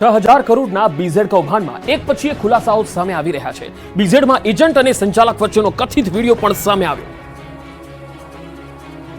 6000 કરોડના બીઝેડ કૌભાંડમાં એક પછી એક ખુલાસાઓ સામે આવી રહ્યા છે। બીઝેડમાં એજન્ટ અને સંચાલક વચ્ચેનો કથિત વિડીયો પણ સામે આવ્યો।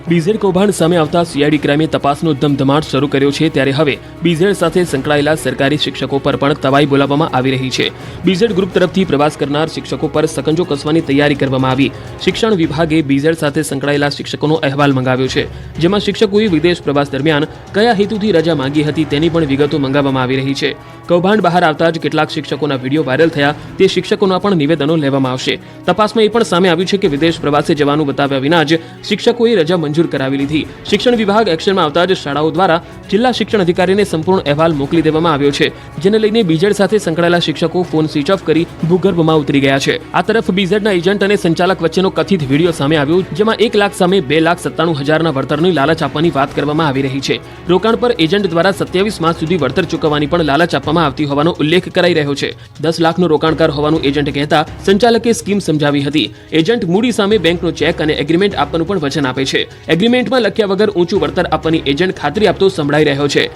બીઝેડ કૌભાંડ સામે આવતા સીઆઈડી ક્રાઇમે તપાસનો ધમધમાટ શરૂ કર્યો છે। ત્યારે હવે બીઝેડ સાથે સંકળાયેલા સરકારી શિક્ષકો પર પણ તવાઈ બોલાવવામાં આવી રહી છે। બીઝેડ ગ્રુપ તરફથી પ્રવાસ કરનાર શિક્ષકો પર સકંજો કસવાની તૈયારી કરવામાં આવી। શિક્ષણ વિભાગે બીઝેડ સાથે સંકળાયેલા શિક્ષકોનો અહેવાલ મંગાવ્યો છે, જેમાં શિક્ષકોએ વિદેશ પ્રવાસ દરમિયાન કયા હેતુથી રજા માંગી હતી તેની પણ વિગતો મંગાવવામાં આવી રહી છે। કૌભાંડ બહાર આવતા જ કેટલાક શિક્ષકોના વિડીયો વાયરલ થયા, તે શિક્ષકોના પણ નિવેદનો લેવામાં આવશે। તપાસમાં એ પણ સામે આવ્યું છે કે વિદેશ પ્રવાસે જવાનું બતાવ્યા વિના જ શિક્ષકોએ રજા મંજૂર કરાવી લીધી। શિક્ષણ વિભાગ એક્શનમાં આવતા જ શાળાઓ દ્વારા જિલ્લા શિક્ષણ અધિકારીને સંપૂર્ણ અહેવાલ મોકલી દેવામાં આવ્યો છે, જેને લઈને બીઝેડ સાથે સંકળાયેલા શિક્ષકો ફોન સ્વિચ ઓફ કરી ભૂગર્ભમાં ઉતરી ગયા છે। આ તરફ બીઝેડના એજન્ટ અને સંચાલક વચ્ચેનો કથિત વિડીયો સામે આવ્યો, જેમાં 1 લાખ સામે 2,97,000ના વળતરની લાલચ આપવાની વાત કરવામાં આવી રહી છે। રોકાણ પર એજન્ટ દ્વારા 27 માસ સુધી વળતર ચૂકવવાની પણ લાલચ આપવામાં આવતી હોવાનો ઉલ્લેખ કરાઈ રહ્યો છે। 10 લાખનો રોકાણકાર હોવાનું એજન્ટ કહેતા સંચાલકે સ્કીમ સમજાવી હતી। એજન્ટ મૂડી સામે બેંકનો ચેક અને એગ્રીમેન્ટ આપવાનું પણ વચન આપે છે। એગ્રીમેન્ટમાં લખ્યા વગર ઊંચું વળતર આપવાની એજન્ટ ખાતરી આપતો સંભળાઈ રહ્યો છે।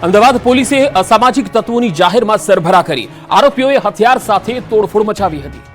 અમદાવાદ પોલીસે અસામાજિક તત્વોની જાહેરમાં સરભરા કરી। આરોપીઓએ હથિયાર સાથે તોડફોડ મચાવી હતી।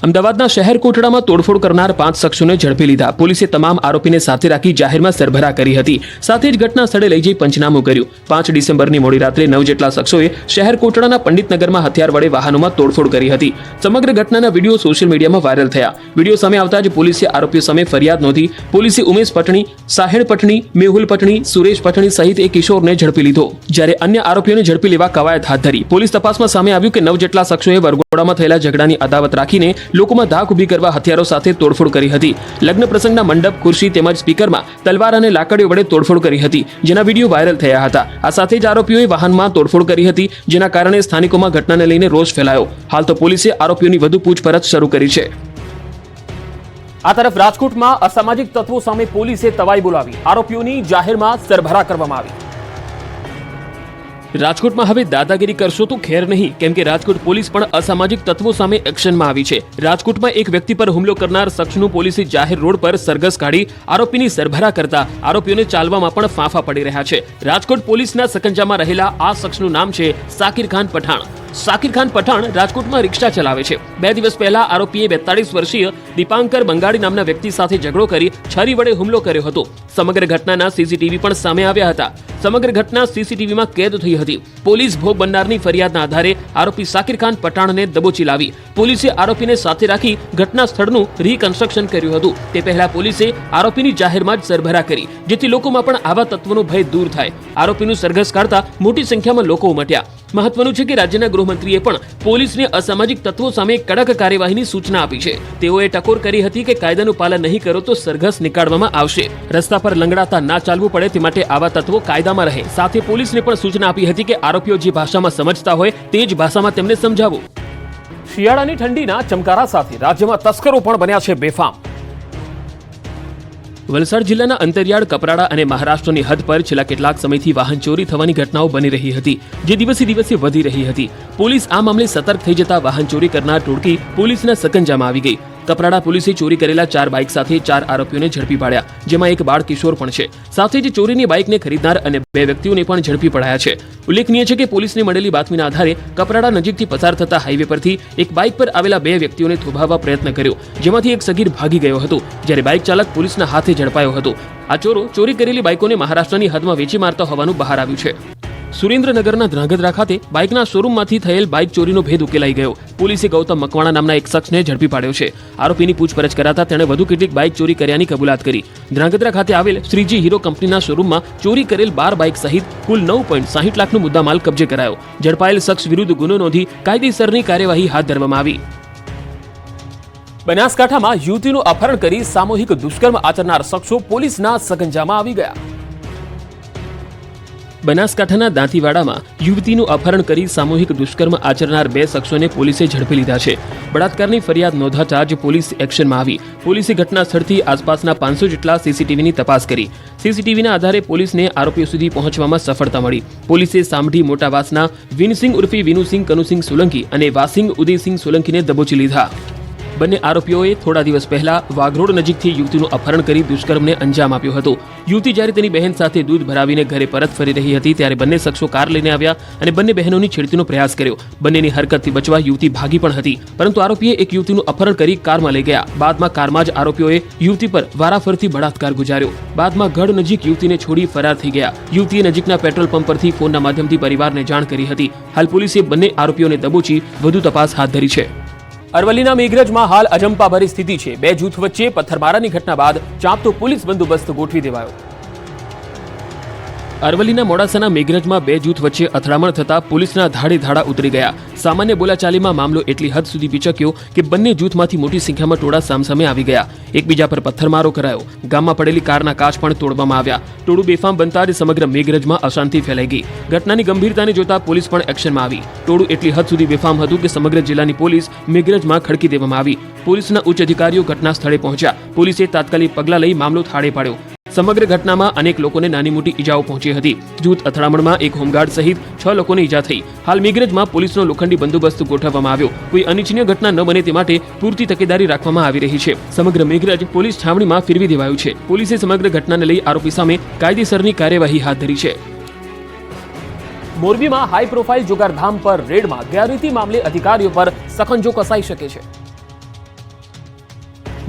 અમદાવાદના શહેર કોટડામાં તોડફોડ કરનાર 5 શખ્સોને ઝડપી લીધા। પોલીસે તમામ આરોપીને સાથે રાખી જાહેરમાં સરભરા કરી હતી। સાથે જ ઘટના સ્થળે લઈ જઈ પંચનામું કર્યું। 5 ડિસેમ્બરની મોડી રાત્રે 9 જેટલા શખ્સોએ શહેર કોટડાના પંડિતનગરમાં હથિયાર વડે વાહનોમાં તોડફોડ કરી હતી। સમગ્ર ઘટનાના વિડીયો સોશિયલ મીડિયામાં વાયરલ થયા। વિડીયો સામે આવતા જ પોલીસે આરોપીઓ સામે ફરિયાદ નોંધી। પોલીસે ઉમેશ પટણી, સાહેણ પટણી, મેહુલ પટણી, સુરેશ પટણી સહિત એક કિશોરને ઝડપી લીધો, જ્યારે અન્ય આરોપીઓને ઝડપી લેવા કવાયત હાથ ધરી। પોલીસ તપાસમાં સામે આવ્યું કે 9 જેટલા શખ્સોએ વરઘોડામાં થયેલા ઝઘડાની અદાવત રાખીને લોકોમાં ધાક ઉભી કરવા હથિયારો સાથે તોડફોડ કરી હતી। લગ્ન પ્રસંગના મંડપ, ખુરશી તેમજ સ્પીકરમાં તલવાર અને લાકડીઓ વડે તોડફોડ કરી હતી, જેના વિડીયો વાયરલ થયા હતા। આ સાથે જ આરોપીઓએ વાહનમાં તોડફોડ કરી હતી, જેના કારણે સ્થાનિકોમાં ઘટનાને લઈને રોષ ફેલાયો। હાલ તો પોલીસે આરોપીઓની વધુ પૂછપરછ શરૂ કરી છે। આ તરફ રાજકોટમાં અસામાજિક તત્વો સામે પોલીસે તવાઈ બોલાવી। આરોપીઓની જાહેરમાં સરભરા કરવામાં આવી। રાજકોટમાં હવે દાદાગીરી કરશો તો ખેર નહીં, કેમ કે રાજકોટ પોલીસ પણ અસામાજિક તત્વો સામે એક્શનમાં આવી છે। રાજકોટમાં એક વ્યક્તિ પર હુમલો કરનાર શખ્સનું પોલીસે જાહેર રોડ પર સરઘસ કાઢી આરોપીની સરભરા કરતા આરોપીઓને ચાલવામાં પણ ફાંફા પડી રહ્યા છે। રાજકોટ પોલીસના સકંજામાં રહેલા આ શખ્સનું નામ છે સાકિર ખાન પઠાણ। સાકિર ખાન પઠાણ રાજકોટમાં રિક્ષા ચલાવે છે। 2 દિવસ પહેલા આરોપીએ 42 વર્ષીય દીપાંકર બંગાળી નામના વ્યક્તિ સાથે ઝઘડો કરી છરી વડે હુમલો કર્યો હતો। સમગ્ર ઘટનાના સીસીટીવી પણ સામે આવ્યા હતા। સમગ્ર ઘટના સીસીટીવીમાં કેદ થઈ હતી। પોલીસ ભોગ બનનારની ફરિયાદના આધારે આરોપી સાકિર ખાન પઠાણને દબોચી લાવી। પોલીસે આરોપીને સાથે રાખી ઘટના સ્થળનું રિકન્સ્ટ્રક્શન કર્યું હતું। તે પહેલા પોલીસે આરોપીની જાહેરમાં જ સરભરા કરી, જેથી લોકોમાં પણ આવા તત્વોનો ભય દૂર થાય। આરોપીનું સરઘસ કાઢતા મોટી સંખ્યામાં લોકો ઉમટ્યા। મહત્વનું છે કે રાજ્યના ગૃહમંત્રીએ પણ પોલીસને અસામાજિક તત્વો સામે કડક કાર્યવાહીની સૂચના આપી છે। તેઓએ ટકોર કરી હતી કે કાયદાનું પાલન નહીં કરો તો સરઘસ નીકાળવામાં આવશે। રસ્તા પર લંગડાતા ના ચાલવું પડે તે માટે આવા તત્વો કાયદામાં રહે। સાથે પોલીસને પણ સૂચના આપી હતી કે આરોપીઓ જે ભાષામાં સમજતા હોય તે જ ભાષામાં તેમને સમજાવો। શિયાળાની ઠંડીના ચમકારા સાથે રાજ્યમાં તસ્કરો પણ બન્યા છે બેફામ। વલસાડ જિલ્લાના અંતરિયાળ, કપરાડા અને મહારાષ્ટ્રની હદ પર છેલ્લા કેટલાક સમયથી વાહન ચોરી થવાની ઘટનાઓ બની રહી હતી, જે દિવસે દિવસે વધી રહી હતી। પોલીસ આ મામલે સતર્ક થઈ જતા વાહન ચોરી કરનાર ટોળકી પોલીસના સકંજામાં આવી ગઈ। કપરાડા પોલીસે ચોરી કરેલા 4 બાઇક સાથે 4 આરોપીઓને ઝડપી પાડ્યા, જેમાં એક બાળ કિશોર પણ છે। સાથે જ ચોરીની બાઇકને ખરીદનાર અને 2 વ્યક્તિઓને પણ ઝડપી પડાયા છે। ઉલ્લેખનીય છે કે પોલીસને મળેલી બાતમીના આધારે કપરાડા નજીકથી પસાર થતા હાઈવે પરથી એક બાઇક પર આવેલા 2 વ્યક્તિઓને થોભાવવા પ્રયત્ન કર્યો, જેમાંથી એક સગીર ભાગી ગયો હતો, જ્યારે બાઇક ચાલક પોલીસના હાથે ઝડપાયો હતો। આ ચોરો ચોરી કરેલી બાઇકોને મહારાષ્ટ્રની હદમાં વેચી મારતા હોવાનું બહાર આવ્યું છે। સુરેન્દ્રનગરના ધ્રાંગધ્રા ખાતે બાઇકના શોરૂમમાંથી થયેલ બાઇક ચોરીનો ભેદ ઉકેલાઈ ગયો। પોલીસે ગૌતમ મકવાણા નામના એક શખ્સને ઝડપી પાડ્યો છે। આરોપીની પૂછપરછ કરાતા તેણે વધુ કેટલીક બાઇક ચોરી કર્યાની કબૂલાત કરી। ધ્રાંગધ્રા ખાતે આવેલ શ્રીજી હીરો કંપનીના શોરૂમમાં ચોરી કરેલ 12 બાઇક સહિત કુલ 9.60 લાખનો મુદ્દામાલ કબજે કરાયો। ઝડપાયેલ શખ્સ વિરુદ્ધ ગુનો નોંધી કાયદેસરની કાર્યવાહી હાથ ધરવામાં આવી। બનાસકાંઠામાં યુવતીનું અપહરણ કરી સામૂહિક દુષ્કર્મ આચરનાર શખ્સો પોલીસના સકંજામાં આવી ગયા। બનાસકાંઠાના દાંતીવાડામાં યુવતીનું અપહરણ કરી સામૂહિક દુષ્કર્મ આચરનાર 2 શખ્સોને પોલીસે ઝડપી લીધા છે। બળાત્કારની ફરિયાદ નોંધાતા જ પોલીસ એક્શનમાં આવી। પોલીસે ઘટના સ્થળથી આસપાસના 500 જેટલા સીસીટીવીની તપાસ કરી। સીસીટીવીના આધારે પોલીસને આરોપીઓ સુધી પહોંચવામાં સફળતા મળી। પોલીસે સામઢી મોટાવાસના વિનસિંગ ઉર્ફે વિનુસિંગ કનુસિંગ સોલંકી અને વાસિંગ ઉદયસિંગ સોલંકીને દબોચી લીધા। બંને આરોપીઓએ થોડા દિવસ પહેલા વાઘરોડ નજીકથી યુવતીનું અપહરણ કરી દુષ્કર્મને અંજામ આપ્યો હતો. યુવતી જ્યારે તેની બહેન સાથે દૂધ ભરાવીને ઘરે પરત ફરી રહી હતી ત્યારે બંને શખ્સો કાર લઈને આવ્યા અને બંને બહેનોની છેડતીનો પ્રયાસ કર્યો. બંનેની હરકતથી બચવા યુવતી ભાગી પણ હતી, પરંતુ આરોપીએ એક યુવતીનું અપહરણ કરી કારમાં લઈ ગયા. બાદમાં કારમાં જ આરોપીઓએ યુવતી પર વારાફરતી બળાત્કાર ગુજાર્યો. બાદમાં ગઢ નજીક યુવતીને છોડી ફરાર થઈ ગયા. યુવતીએ નજીકના પેટ્રોલ પંપ પરથી ફોનના માધ્યમથી પરિવારને જાણ કરી હતી. હાલ પોલીસે બંને આરોપીઓને દબોચી વધુ તપાસ હાથ ધરી છે. અરવલ્લીના મેઘરજમાં હાલ અજંપાભરી સ્થિતિ છે. બે જૂથ વચ્ચે પથ્થરમારાની ઘટના બાદ ચાંપતો પોલીસ બંદોબસ્ત ગોઠવી દેવાયો. અરવલ્લીના મોડાસાના મેઘરજમાં બે જૂથ વચ્ચે અથડામણ થતા પોલીસના ધાડે ધાડા ઉતરી ગયા. સામાન્ય બોલાચાલીમાં મામલો એટલી હદ સુધી વિચક્યો કે બંને જૂથમાંથી મોટી સંખ્યામાં ટોળા સામસામે આવી ગયા. એકબીજા પર પથ્થરમારો કરાયો. ગામમાં પડેલી કારના કાચ પણ તોડવામાં આવ્યા. ટોળું બેફામ બનતા જ સમગ્ર મેઘરજમાં અશાંતિ ફેલાઈ ગઈ. ઘટનાની ગંભીરતાને જોતા પોલીસ પણ એક્શનમાં આવી. ટોળું એટલી હદ સુધી બેફામ હતું કે સમગ્ર જિલ્લાની પોલીસ મેઘરજમાં ખડકી દેવામાં આવી. પોલીસના ઉચ્ચ અધિકારીઓ ઘટના સ્થળે પહોંચ્યા. પોલીસે તાત્કાલિક પગલાં લઈ મામલો થાળે પાડ્યો. સમગ્ર ઘટનામાં અનેક લોકોને નાની મોટી ઈજાઓ પહોંચી હતી. જૂથ અથડામણમાં એક હોમગાર્ડ સહિત 6 લોકોને ઈજા થઈ. હાલ મેઘરજમાં પોલીસનો લોખંડી બંદોબસ્ત ગોઠવવામાં આવ્યો. કોઈ અનિચ્છનીય ઘટના ન બને તે માટે પૂરતી તકેદારી રાખવામાં આવી રહી છે. સમગ્ર મેઘરજ પોલીસ છાવણીમાં ફેરવી દેવાયું છે. પોલીસે સમગ્ર ઘટનાને લઈ આરોપી સામે કાયદેસરની કાર્યવાહી હાથ ધરી છે. મોરબીમાં હાઈ પ્રોફાઇલ જુગારધામ પર રેડમાં ગેરરીતિ મામલે અધિકારીઓ પર સખંજો કસાઈ શકે છે.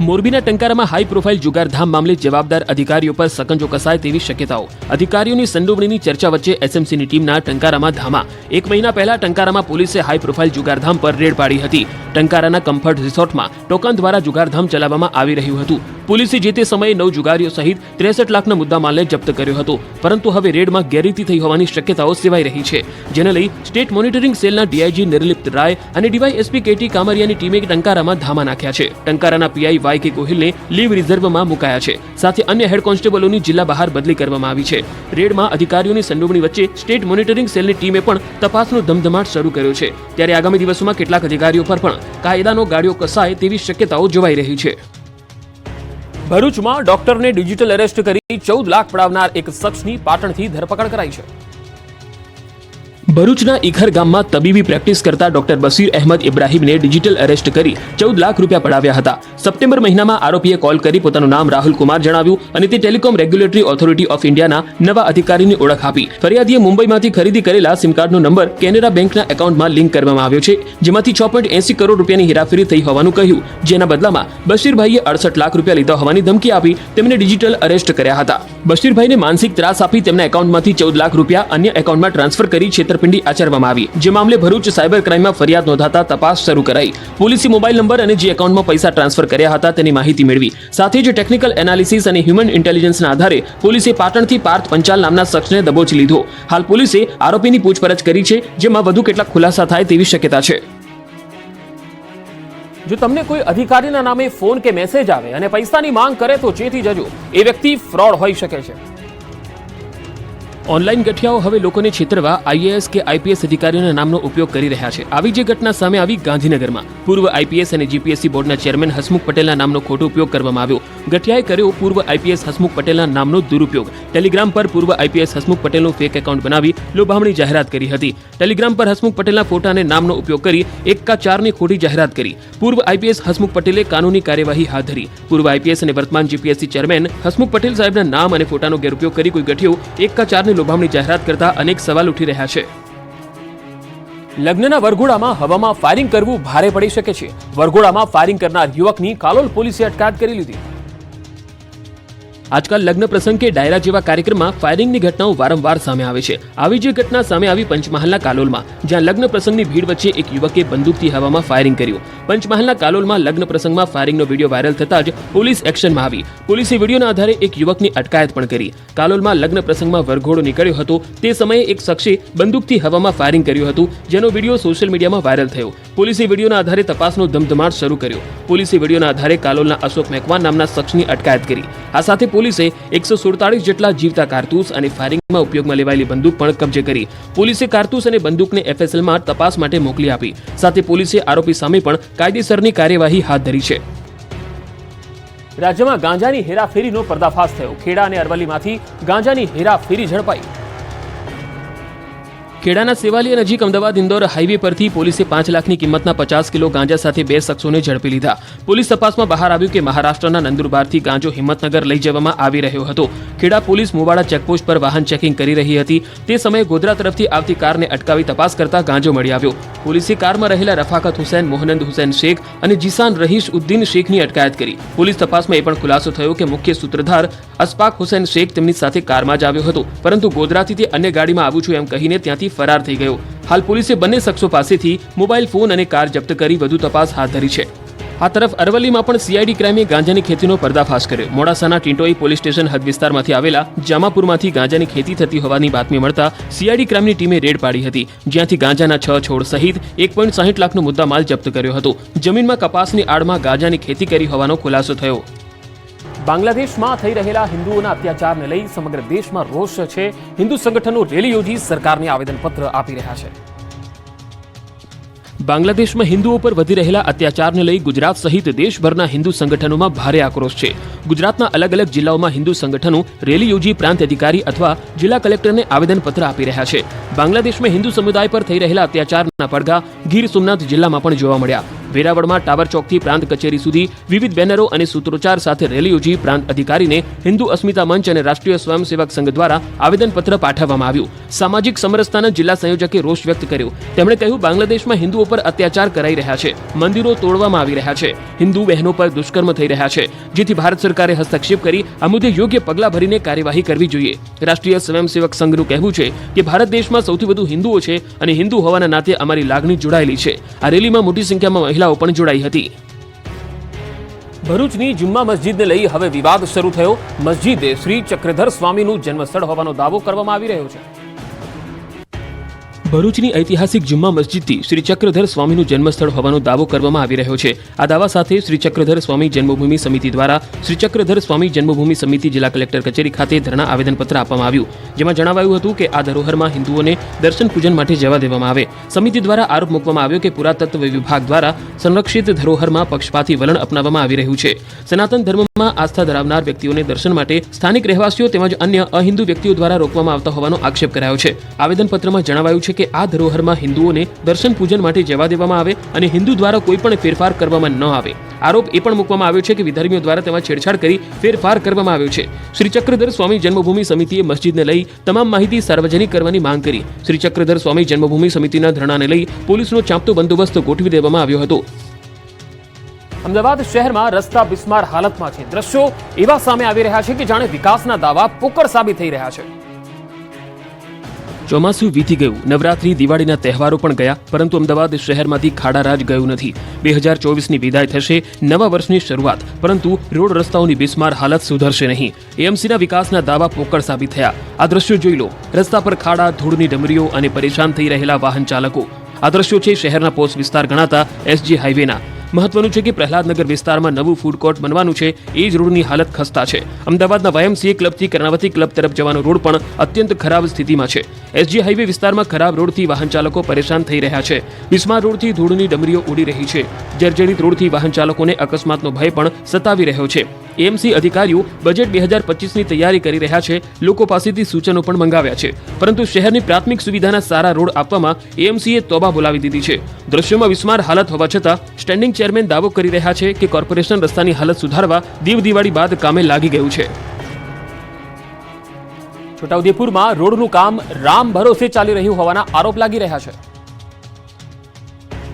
મોરબીના ટંકારામાં હાઈ પ્રોફાઇલ જુગારધામ મામલે જવાબદાર અધિકારીઓ પર સકંજો કસાય તેવી શક્યતાઓ. અધિકારીઓની સંડોવણીની ચર્ચા વચ્ચે એસએમસીની ટીમના ટંકારામાં ધામા. 1 મહિના પહેલા ટંકારામાં પોલીસે હાઈ પ્રોફાઇલ જુગારધામ પર રેડ પાડી હતી. ટંકારાના કમ્ફર્ટ રિસોર્ટમાં ટોકન દ્વારા જુગારધામ ચલાવવામાં આવી રહ્યું હતું. પોલીસે જે તે સમયે 9 જુગારીઓ સહિત 63 લાખના મુદ્દામાલને જપ્ત કર્યો હતો. પરંતુ હવે રેડમાં ગેરરીતિ થઈ હોવાની શક્યતાઓ સેવાઈ રહી છે. જેને લઈ સ્ટેટ મોનિટરિંગ સેલના ડીઆઈજી નિર્લિપ્ત રાય અને ડીવાયએસપી કેટી કામરિયાની ટીમે ટંકારામાં ધામા નાખ્યા છે. ટંકારાના પીઆઈ વાય કે ગોહિલને લીવ રિઝર્વમાં મુકાયા છે. સાથે અન્ય હેડ કોન્સ્ટેબલોની જિલ્લા બહાર બદલી કરવામાં આવી છે. રેડમાં અધિકારીઓની સંડોવણી વચ્ચે સ્ટેટ મોનિટરિંગ સેલની ટીમે પણ તપાસનો ધમધમાટ શરૂ કર્યો છે. ત્યારે આગામી દિવસોમાં કેટલાક અધિકારીઓ પર પણ કાયદાનો ગાળિયો કસાય તેવી શક્યતાઓ જોવાઈ રહી છે. ભરૂચમાં ડોક્ટરને ડિજિટલ એરેસ્ટ કરી 14 લાખ પડાવનાર એક શખ્સની પાટણથી ધરપકડ કરાઈ છે. ભરૂચના ઈખર ગામમાં તબીબી પ્રેક્ટિસ કરતા ડોક્ટર બશીર અહેમદ ઇબ્રાહીમને ડિજિટલ એરેસ્ટ કરી 14 લાખ રૂપિયા પડાવ્યા હતા. સપ્ટેમ્બર મહિનામાં આરોપીએ કોલ કરી પોતાનું નામ રાહુલ કુમાર જણાવ્યું અને તે ટેલિકોમ રેગ્યુલેટરી ઓથોરિટી ઓફ ઇન્ડિયાના નવા અધિકારીની ઓળખ આપી. ફરિયાદીએ મુંબઈમાંથી ખરીદી કરેલા સિમ કાર્ડનો નંબર કેનેરા બેંકના એકાઉન્ટમાં લિંક કરવામાં આવ્યો છે, જેમાંથી 6.80 કરોડ રૂપિયાની હેરાફેરી થઈ હોવાનું કહ્યું. જેના બદલામાં બશીરભાઈએ 68 લાખ રૂપિયા લીધા હોવાની ધમકી આપી તેમને ડિજિટલ એરેસ્ટ કર્યા હતા. બશીરભાઈને માનસિક ત્રાસ આપી તેમના એકાઉન્ટમાંથી 14 લાખ રૂપિયા અન્ય એકાઉન્ટમાં ટ્રાન્સફર કરી છેતરપિંડી આચરવામાં આવી. જે મામલે ભરૂચ સાયબર ક્રાઇમમાં ફરિયાદ નોંધાતા તપાસ શરૂ કરાઈ. પોલીસે મોબાઈલ નંબર અને જે એકાઉન્ટમાં પૈસા ટ્રાન્સફર કર્યા હતા તેની માહિતી મેળવી. સાથે જ ટેકનિકલ એનાલિસિસ અને હ્યુમન ઇન્ટેલિજન્સના આધારે પોલીસે પાટણથી પાર્થ પંચાલ નામના શખ્સને દબોચી લીધો. હાલ પોલીસે આરોપીની પૂછપરછ કરી છે, જેમાં વધુ કેટલાક ખુલાસા થાય તેવી શક્યતા છે. જો તમને કોઈ અધિકારીના નામે ફોન કે મેસેજ આવે અને પૈસાની માંગ કરે તો ચેતી જજો. એ વ્યક્તિ ફ્રોડ હોઈ શકે છે. ઓનલાઈન ગઠિયાઓ હવે લોકોને છેતરવા આઈએએસ કે આઈપીએસ અધિકારીઓના નામનો ઉપયોગ કરી રહ્યા છે. આવી જે ઘટના સામે આવી ગાંધીનગરમાં પૂર્વ આઈપીએસ અને જીપીએસસી બોર્ડના ચેરમેન હસમુખ પટેલના નામનો ખોટો ઉપયોગ કરવામાં આવ્યો. ગઠિયાએ કર્યો પૂર્વ આઈપીએસ હસમુખ પટેલના નામનો દુરુપયોગ. ટેલિગ્રામ પર પૂર્વ આઈપીએસ હસમુખ પટેલનું ફેક એકાઉન્ટ બનાવી લોભામણી જાહેરાત કરી હતી. ટેલિગ્રામ પર હસમુખ પટેલના ફોટા અને નામનો ઉપયોગ કરી 1K4ની ખોટી જાહેરાત કરી. પૂર્વ આઈપીએસ હસમુખ પટેલે કાનૂની કાર્યવાહી હાથ ધરી. પૂર્વ આઈપીએસ અને વર્તમાન જીપીએસસી ચેરમેન હસમુખ પટેલ સાહેબના નામ અને ફોટાનો ગેરઉપયોગ કરી કોઈ ગઠિયો 1K4 લોભામણી જાહેરાત કરતા અનેક સવાલ ઉઠી રહ્યા છે. લગ્નના વરઘોડામાં હવામાં ફાયરિંગ કરવું ભારે પડી શકે છે. વરઘોડામાં ફાયરિંગ કરનાર યુવકની કાલોલ પોલીસે અટકાયત કરી લીધી. આજકાલ લગ્ન પ્રસંગ કે ડાયરા જેવા કાર્યક્રમમાં ફાયરિંગની ઘટનાઓ વારંવાર સામે આવે છે. આવી જે ઘટના સામે આવી પંચમહાલના કાલોલમાં, જ્યાં લગ્ન પ્રસંગની ભીડ વચ્ચે એક યુવકે બંદૂકથી હવામાં ફાયરિંગ કર્યું. પંચમહાલના કાલોલમાં લગ્ન પ્રસંગમાં ફાયરિંગનો વિડીયો વાયરલ થતા જ પોલીસ એક્શનમાં આવી. પોલીસે વિડીયોના આધારે એક યુવકની અટકાયત પણ કરી. કાલોલમાં લગ્ન પ્રસંગમાં વરઘોડો નીકળ્યો હતો તે સમયે એક શખ્સે બંદૂકથી હવામાં ફાયરિંગ કર્યું હતું, જેનો વિડીયો સોશિયલ મીડિયામાં વાયરલ થયો. પોલીસે વિડીયોના આધારે તપાસનો ધમધમાટ શરૂ કર્યો. પોલીસે વિડીયોના આધારે કાલોલના અશોક મેકવાન નામના શખ્સની અટકાયત કરી. આ સાથે પોલીસે 147 જેટલા જીવતા કારતૂસ અને ફાયરિંગમાં ઉપયોગમાં લેવાયેલી બંદૂક પણ કબજે કરી. પોલીસે કારતૂસ અને બંદૂકને એફએસએલમાં તપાસ માટે મોકલી આપી. સાથે પોલીસે આરોપી સામે પણ કાયદેસરની કાર્યવાહી હાથ ધરી છે. રાજ્યમાં ગાંજાની હેરાફેરીનો પર્દાફાશ થયો. ખેડા અને અરવલ્લીમાંથી ગાંજાની હેરાફેરી ઝડપાઈ. ખેડાના સેવાલિયા નજીક અમદાવાદ ઇન્દોર હાઈવે પરથી પોલીસે 5 લાખની કિંમતના 50 કિલો ગાંજા સાથે 2 શખ્સોને ઝડપી લીધા. પોલીસ તપાસમાં બહાર આવ્યું કે મહારાષ્ટ્રના નંદુરબારથી ગાંજો હિંમતનગર લઈ જવામાં આવી રહ્યો હતો. ખેડા પોલીસ મુવાડા ચેકપોસ્ટ પર વાહન ચેકિંગ કરી રહી હતી. તે સમયે ગોધરા તરફથી આવતી કારને અટકાવી તપાસ કરતા ગાંજો મળી આવ્યો. પોલીસે કારમાં રહેલા રફાકત હુસૈન, મોહનંદ હુસૈન શેખ અને જીસાન રહીશ ઉદ્દીન શેખની અટકાયત કરી. પોલીસ તપાસમાં એ પણ ખુલાસો થયો કે મુખ્ય સૂત્રધાર અશફાક હુસૈન શેખ તેમની સાથે કારમાં જ આવ્યો હતો, પરંતુ ગોધરાથી તે અન્ય ગાડીમાં આવું છું એમ કહીને ત્યાંથી ફરાર થઈ ગયો. હાલ પોલીસે બંને શખ્સો પાસેથી મોબાઈલ ફોન અને કાર જપ્ત કરી વધુ તપાસ હાથ ધરી છે. આ તરફ અરવલ્લીમાં પણ સીઆઈડી ક્રાઇમે ગાંજાની ખેતીનો પર્દાફાશ કર્યો. મોડાસાના ટીંટોઈ પોલીસ સ્ટેશન હદ વિસ્તારમાંથી આવેલા જામાપુરમાંથી ગાંજાની ખેતી થતી હોવાની બાતમી મળતા સીઆઈડી ક્રાઇમની ટીમે રેડ પાડી હતી, જ્યાંથી ગાંજાના 6 છોડ સહિત 1.60 લાખનો મુદ્દામાલ જપ્ત કર્યો હતો. જમીનમાં કપાસની આડમાં ગાંજાની ખેતી કરી હોવાનો ખુલાસો થયો. બાંગ્લાદેશમાં થઈ રહેલા હિન્દુઓના અત્યાચારને લઈ સમગ્ર દેશમાં રોષ છે. હિન્દુ સંગઠનો રેલી યોજી સરકારને આવેદનપત્ર આપી રહ્યા છે. બાંગ્લાદેશમાં હિન્દુઓ પર વધી રહેલા અત્યાચારને લઈ ગુજરાત સહિત દેશભરના હિન્દુ સંગઠનોમાં ભારે આક્રોશ છે. ગુજરાતના અલગ અલગ જિલ્લાઓમાં હિન્દુ સંગઠનો રેલી યોજી પ્રાંત અધિકારી અથવા જિલ્લા કલેક્ટરને આવેદનપત્ર આપી રહ્યા છે. બાંગ્લાદેશમાં હિન્દુ સમુદાય પર થઈ રહેલા અત્યાચારના પડઘા ગીર સોમનાથ જિલ્લામાં પણ જોવા મળ્યા. વેરાવળમાં ટાવર ચોકથી પ્રાંત કચેરી સુધી વિવિધ બેનરો અને સૂત્રોચ્ચાર સાથે રેલી યોજી પ્રાંત અધિકારીને હિન્દુ અસ્મિતા મંચ અને રાષ્ટ્રીય સ્વયંસેવક સંઘ દ્વારા આવેદનપત્ર પાઠવવામાં આવ્યું. સામાજિક સમરસતાના જિલ્લા સંયોજકે રોષ વ્યક્ત કર્યો. તેમણે કહ્યું, બાંગ્લાદેશમાં હિન્દુઓ પર અત્યાચાર કરાઈ રહ્યા છે, મંદિરો તોડવામાં આવી રહ્યા છે, હિન્દુ બહેનો પર દુષ્કર્મ થઈ રહ્યા છે, જેથી ભારત સરકારે હસ્તક્ષેપ કરી આ મુદ્દે યોગ્ય પગલાં ભરીને કાર્યવાહી કરવી જોઈએ. રાષ્ટ્રીય સ્વયંસેવક સંઘનું કહેવું છે કે ભારત દેશમાં સૌથી વધુ હિન્દુઓ છે અને હિન્દુ હોવાના નાતે અમારી લાગણી જોડાયેલી છે. આ રેલીમાં મોટી સંખ્યામાં મહિલાઓ પણ જોડાઈ હતી. ભરૂચની જુમ્મા મસ્જિદને લઈ હવે વિવાદ શરૂ થયો. મસ્જિદે શ્રી ચક્રધર સ્વામીનું જન્મસ્થળ હોવાનો દાવો કરવામાં આવી રહ્યો છે. ભરૂચની ઐતિહાસિક જુમ્મા મસ્જિદથી શ્રી ચક્રધર સ્વામીનું જન્મસ્થળ હોવાનો દાવો કરવામાં આવી રહ્યો છે. આ દાવા સાથે શ્રી ચક્રધર સ્વામી જન્મભૂમિ સમિતિ દ્વારા શ્રી ચક્રધર સ્વામી જન્મભૂમિ સમિતિ જિલ્લા કલેક્ટર કચેરી ખાતે ધરણા આવેદનપત્ર આપવામાં આવ્યું, જેમાં જણાવાયું હતું કે આ ધરોહરમાં હિન્દુઓને દર્શન પૂજન માટે જવા દેવામાં આવે. સમિતિ દ્વારા આરોપ મૂકવામાં આવ્યો કે પુરાતત્વ વિભાગ દ્વારા સંરક્ષિત ધરોહરમાં પક્ષપાતી વલણ અપનાવવામાં આવી રહ્યું છે. સનાતન ધર્મમાં આસ્થા ધરાવનાર વ્યક્તિઓને દર્શન માટે સ્થાનિક રહેવાસીઓ તેમજ અન્ય અહિન્દુ વ્યક્તિઓ દ્વારા રોકવામાં આવતા હોવાનો આક્ષેપ કરાયો છે. આવેદનપત્રમાં જણાવાયું છે કે આ ધરોહરમાં હિન્દુઓને દર્શન પૂજન માટે જવા દેવામાં આવે અને હિન્દુ દ્વારા કોઈ પણ ફેરફાર કરવામાં ન આવે. આરોપ એ પણ મૂકવામાં આવ્યો છે કે વિધર્મીઓ દ્વારા તેમાં છેડછાડ કરી ફેરફાર કરવામાં આવ્યો છે. શ્રી ચક્રધર સ્વામી જન્મભૂમિ સમિતિએ મસ્જિદને લઈ તમામ માહિતી સાર્વજનિક કરવાની માંગ કરી. શ્રી ચક્રધર સ્વામી જન્મભૂમિ સમિતિના ધરણાને લઈ પોલીસનો ચાંપતો બંદોબસ્ત ગોઠવી દેવામાં આવ્યો હતો. અમદાવાદ શહેરમાં રસ્તા બિસ્માર હાલતમાં છે. દ્રશ્યો એવા સામે આવી રહ્યા છે કે જાણે વિકાસના દાવા પોકળ સાબિત થઈ રહ્યા છે. ચોમાસું વીતી ગયું, નવરાત્રી, દિવાળીના તહેવારો પણ ગયા, પરંતુ અમદાવાદ શહેરમાંથી ખાડારાજ ગયું નથી. 2024ની વિદાય થશે, નવા વર્ષની શરૂઆત, પરંતુ રોડ રસ્તાઓની બિસ્માર હાલત સુધરશે નહીં. એએમસીના વિકાસના દાવા પોકળ સાબિત થયા. આ દ્રશ્યો જોઈ લો. રસ્તા પર ખાડા, ધૂળની ડમરીઓ અને પરેશાન થઈ રહેલા વાહન ચાલકો. આ દ્રશ્યો છે શહેરના પોસ્ટ વિસ્તાર ગણાતા એસજી હાઈવેના. મહત્વનું છે કે પ્રહલાદનગર વિસ્તારમાં નવું ફૂડ કોર્ટ બનવાનું છે, એ જ રોડની હાલત ખસ્તા છે. અમદાવાદના વાયએમસીએ ક્લબથી કર્ણાવતી ક્લબ તરફ જવાનો રોડ પણ અત્યંત ખરાબ સ્થિતિમાં છે. એસજી હાઈવે વિસ્તારમાં ખરાબ રોડથી વાહન ચાલકો પરેશાન થઈ રહ્યા છે. બિસ્માર રોડથી ધૂળની ડમરીઓ ઉડી રહી છે. જર્જરિત રોડથી વાહન ચાલકોને અકસ્માતનો ભય પણ સતાવી રહ્યો છે. એએમસી અધિકારીઓ બજેટ 2025ની તૈયારી કરી રહ્યા છે. લોકો પાસેથી સૂચનો પણ મંગાવ્યા છે, પરંતુ શહેરની પ્રાથમિક સુવિધાના સારા રોડ આપવામાં એએમસીએ તોબા બોલાવી દીધી છે. દ્રશ્યોમાં બિસ્માર હાલત હોવા છતાં સ્ટેન્ડિંગ ચેરમેન દાવો કરી રહ્યા છે કે કોર્પોરેશન રસ્તાની હાલત સુધારવા દેવ દિવાળી બાદ કામે લાગી ગયું છે. છોટાઉદેપુરમાં રોડનું કામ રામ ભરોસે ચાલી રહ્યું હોવાના આરોપ લાગી રહ્યા છે.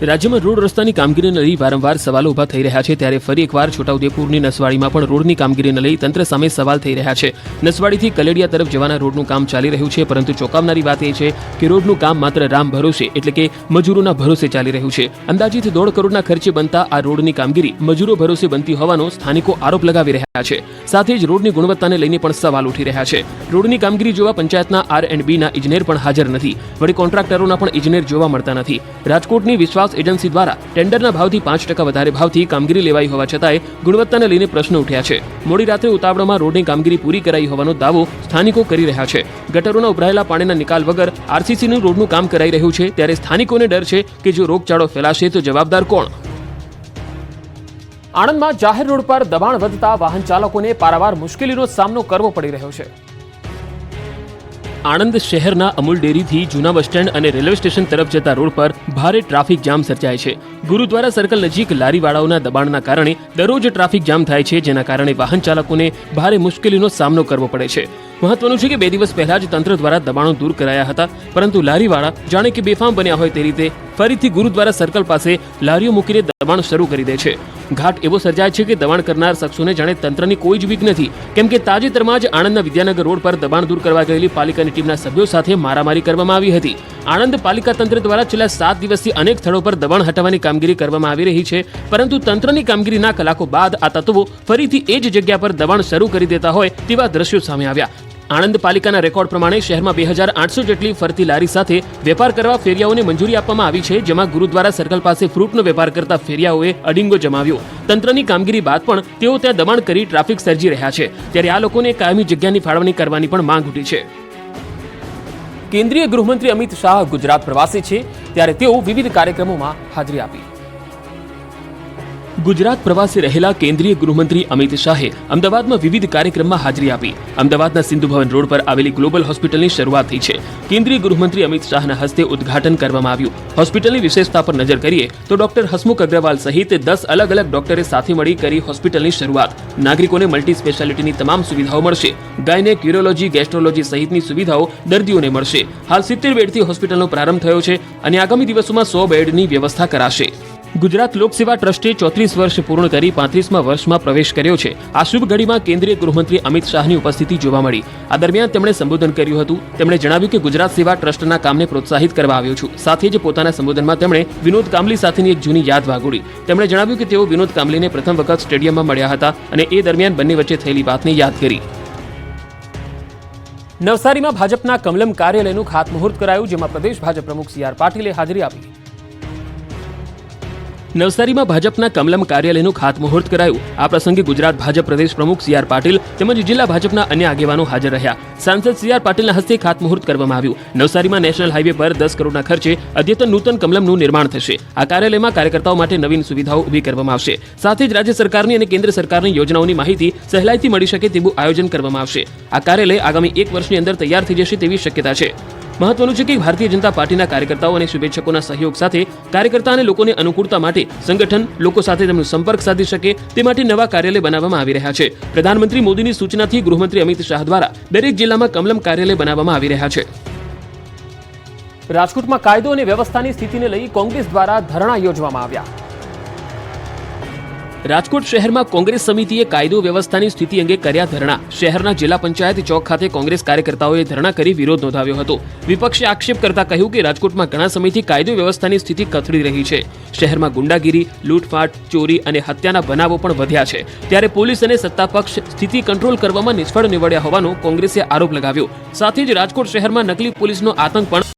રાજ્યમાં રોડ રસ્તાની કામગીરીને લઈ વારંવાર સવાલો ઉભા થઈ રહ્યા છે, ત્યારે ફરી એકવાર છોટાઉદેપુરની નસવાડીમાં પણ રોડની કામગીરીને લઈ તંત્ર સામે સવાલ થઈ રહ્યા છે. નસવાડીથી કલેડિયા તરફ જવાના રોડનું કામ ચાલી રહ્યું છે, પરંતુ ચોંકાવનારી વાત એ છે કે રોડનું કામ માત્ર રામ ભરોસે એટલે કે મજૂરોના ભરોસે ચાલી રહ્યું છે. અંદાજિત 1.5 કરોડના ખર્ચે બનતા આ રોડની કામગીરી મજૂરો ભરોસે બનતી હોવાનો સ્થાનિકો આરોપ લગાવી રહ્યા છે. સાથે જ રોડની ગુણવત્તાને લઈને પણ સવાલ ઉઠી રહ્યા છે. રોડની કામગીરી જોવા પંચાયતના R&Bના ઇજનેર પણ હાજર નથી. વળી કોન્ટ્રાક્ટરોના પણ ઇજનેર જોવા મળતા નથી. રાજકોટની વિશ્વાસ એજન્સી દ્વારા ટેન્ડરના ભાવથી 5% વધારે ભાવથી કામગીરી લેવાઈ હોવા છતાંય ગુણવત્તાને લઈને પ્રશ્ન ઉઠ્યા છે. મોડી રાત્રે ઉતાવળમાં રોડની કામગીરી પૂરી કરાઈ હોવાનો દાવો સ્થાનિકો કરી રહ્યા છે. ગટરોના ઉભરાયેલા પાણીના નિકાલ વગર આરસીસીનું રોડનું કામ કરાઈ રહ્યું છે, ત્યારે સ્થાનિકોને ડર છે કે જો રોગચાળો ફેલાશે તો જવાબદાર કોણ? આણંદમાં જાહેર રોડ પર દબાણ વધતા વાહન ચાલકોને પારાવાર મુશ્કેલીનો સામનો કરવો પડી રહ્યો છે. આણંદ શહેરના અમૂલ ડેરીથી જૂના બસ સ્ટેન્ડ અને રેલવે સ્ટેશન તરફ જતા રોડ પર ભારે ટ્રાફિક જામ સર્જાય છે. ગુરુદ્વારા સર્કલ નજીક લારીવાળાઓના દબાણના કારણે દરરોજ ટ્રાફિક જામ થાય છે, જેના કારણે વાહન ચાલકોને ભારે મુશ્કેલીનો સામનો કરવો પડે છે. મહત્વનું છે કે 2 દિવસ પહેલા જ તંત્ર દ્વારા દબાણો દૂર કરાયા હતા, પરંતુ લારીવાળા જાણે કે બેફામ બન્યા હોય તે રીતે ફરીથી ગુરુદ્વારા સર્કલ પાસે લારીઓ મૂકીને દબાણ શરૂ કરી દે છે. ઘાટ એવો સર્જાય છે કે દબાણ કરનાર શખ્સોને જાણે તંત્રની કોઈ જ બીક નથી, કેમ કે તાજેતરમાં જ આણંદના વિદ્યાનગર રોડ પર દબાણ દૂર કરવા ગયેલી પાલિકાની ટીમના સભ્યો સાથે મારામારી કરવામાં આવી હતી. આણંદ પાલિકા તંત્ર દ્વારા છેલ્લા 7 દિવસથી અનેક સ્થળો પર દબાણ હટાવવાની કામગીરી કરવામાં આવી રહી છે, પરંતુ તંત્રની કામગીરીના કલાકો બાદ આ તત્વો ફરીથી એ જ જગ્યા પર દબાણ શરૂ કરી દેતા હોય તેવા દ્રશ્યો સામે આવ્યા. આણંદ પાલિકાના રેકોર્ડ પ્રમાણે શહેરમાં 2800 જેટલી ફરતી લારી સાથે વેપાર કરવા ફેરિયાઓને મંજૂરી આપવામાં આવી છે, જેમાં ગુરુદ્વારા સર્કલ પાસે ફ્રૂટનો વેપાર કરતા ફેરિયાઓએ અડિંગો જમાવ્યો. તંત્રની કામગીરી બાદ પણ તેઓ ત્યાં દબાણ કરી ટ્રાફિક સર્જી રહ્યા છે, ત્યારે આ લોકોને કાયમી જગ્યાની ફાળવણી કરવાની પણ માંગ ઉઠી છે. કેન્દ્રીય ગૃહમંત્રી અમિત શાહ ગુજરાત પ્રવાસે છે, ત્યારે તેઓ વિવિધ કાર્યક્રમોમાં હાજરી આપી. ગુજરાત પ્રવાસે રહેલા કેન્દ્રીય ગૃહમંત્રી અમિત શાહે અમદાવાદમાં વિવિધ કાર્યક્રમમાં હાજરી આપી. અમદાવાદના સિંધુ ભવન રોડ પર આવેલી ગ્લોબલ હોસ્પિટલની શરૂઆત થઈ છે. કેન્દ્રીય ગૃહમંત્રી અમિત શાહના હસ્તે ઉદ્ઘાટન કરવામાં આવ્યું. હોસ્પિટલની વિશેષતા પર નજર કરીએ તો ડોક્ટર હસમુખ અગ્રવાલ સહિત 10 અલગ અલગ ડોક્ટરે સાથે મળી કરી હોસ્પિટલની શરૂઆત. નાગરિકોને મલ્ટી સ્પેશિયાલિટીની તમામ સુવિધાઓ મળશે. ગાયનેક, યુરોલોજી, ગેસ્ટ્રોલોજી સહિતની સુવિધાઓ દર્દીઓને મળશે. હાલ 70 બેડથી હોસ્પિટલનો પ્રારંભ થયો છે અને આગામી દિવસોમાં 100 બેડની વ્યવસ્થા કરાશે. ગુજરાત લોકસેવા ટ્રસ્ટે 34 વર્ષ પૂર્ણ કરી 35મા વર્ષમાં પ્રવેશ કર્યો છે. આ શુભ ઘડીમાં કેન્દ્રીય ગૃહમંત્રી અમિત શાહની ઉપસ્થિતિ જોવા મળી. આ દરમિયાન તેમણે સંબોધન કર્યું હતું. તેમણે જણાવ્યું કે ગુજરાત સેવા ટ્રસ્ટના કામને પ્રોત્સાહિત કરવા આવ્યો છું. સાથે જ પોતાના સંબોધનમાં તેમણે વિનોદ કાંબલી સાથેની એક જૂની યાદ વાગોળી. તેમણે જણાવ્યું કે તેઓ વિનોદ કાંબલીને પ્રથમ વખત સ્ટેડિયમમાં મળ્યા હતા અને એ દરમિયાન બંને વચ્ચે થયેલી વાતને યાદ કરી. નવસારીમાં ભાજપના કમલમ કાર્યાલયનું ખાતમુહૂર્ત કરાયું, જેમાં પ્રદેશ ભાજપ પ્રમુખ સી.આર. પાટીલે હાજરી આપી. નવસારીમાં ભાજપના કમલમ કાર્યાલયનું ખાતમુહૂર્ત કરાયું. આ પ્રસંગે ગુજરાત ભાજપ પ્રદેશ પ્રમુખ સી.આર. પાટીલ તેમજ જિલ્લા ભાજપના અન્ય આગેવાનો હાજર રહ્યા. સાંસદ સી.આર. પાટીલના હસ્તે ખાતમુહૂર્ત કરવામાં આવ્યું. નવસારીમાં નેશનલ હાઈવે પર 10 કરોડના ખર્ચે અદ્યતન નૂતન કમલમનું નિર્માણ થશે. આ કાર્યાલયમાં કાર્યકર્તાઓ માટે નવીન સુવિધાઓ ઊભી કરવામાં આવશે. સાથે જ રાજ્ય સરકારની અને કેન્દ્ર સરકારની યોજનાઓની માહિતી સહેલાઈથી મળી શકે તેવું આયોજન કરવામાં આવશે. આ કાર્યાલય આગામી 1 વર્ષની અંદર તૈયાર થઈ જશે તેવી શક્યતા છે. મહત્વનું છે કે ભારતીય જનતા પાર્ટીના કાર્યકર્તાઓ અને શુભેચ્છકોના સહયોગ સાથે કાર્યકર્તા અને લોકોને અનુકૂળતા માટે સંગઠન લોકો સાથે તેમનો સંપર્ક સાધી શકે તે માટે નવા કાર્યાલય બનાવવામાં આવી રહ્યા છે. પ્રધાનમંત્રી મોદીની સૂચનાથી ગૃહમંત્રી અમિત શાહ દ્વારા દરેક જિલ્લામાં કમલમ કાર્યાલય બનાવવામાં આવી રહ્યા છે. રાજકોટમાં કાયદો અને વ્યવસ્થાની સ્થિતિને લઈ કોંગ્રેસ દ્વારા ધરણા યોજવામાં આવ્યા. રાજકોટ શહેરમાં કોંગ્રેસ સમિતિએ કાયદો વ્યવસ્થાની સ્થિતિ અંગે કર્યા ધરણા. શહેરના જિલ્લા પંચાયત ચોક ખાતે કોંગ્રેસ કાર્યકર્તાઓએ ધરણા કરી વિરોધ નોંધાવ્યો હતો. વિપક્ષે આક્ષેપ કરતા કહ્યું કે રાજકોટમાં ઘણા સમયથી કાયદો વ્યવસ્થાની સ્થિતિ કથળી રહી છે. શહેરમાં ગુંડાગીરી, લૂંટફાટ, ચોરી અને હત્યાના બનાવો પણ વધ્યા છે. ત્યારે પોલીસ અને સત્તાપક્ષ સ્થિતિ કંટ્રોલ કરવામાં નિષ્ફળ નીવડ્યા હોવાનો કોંગ્રેસે આરોપ લગાવ્યો. સાથે જ રાજકોટ શહેરમાં નકલી પોલીસનો આતંક પણ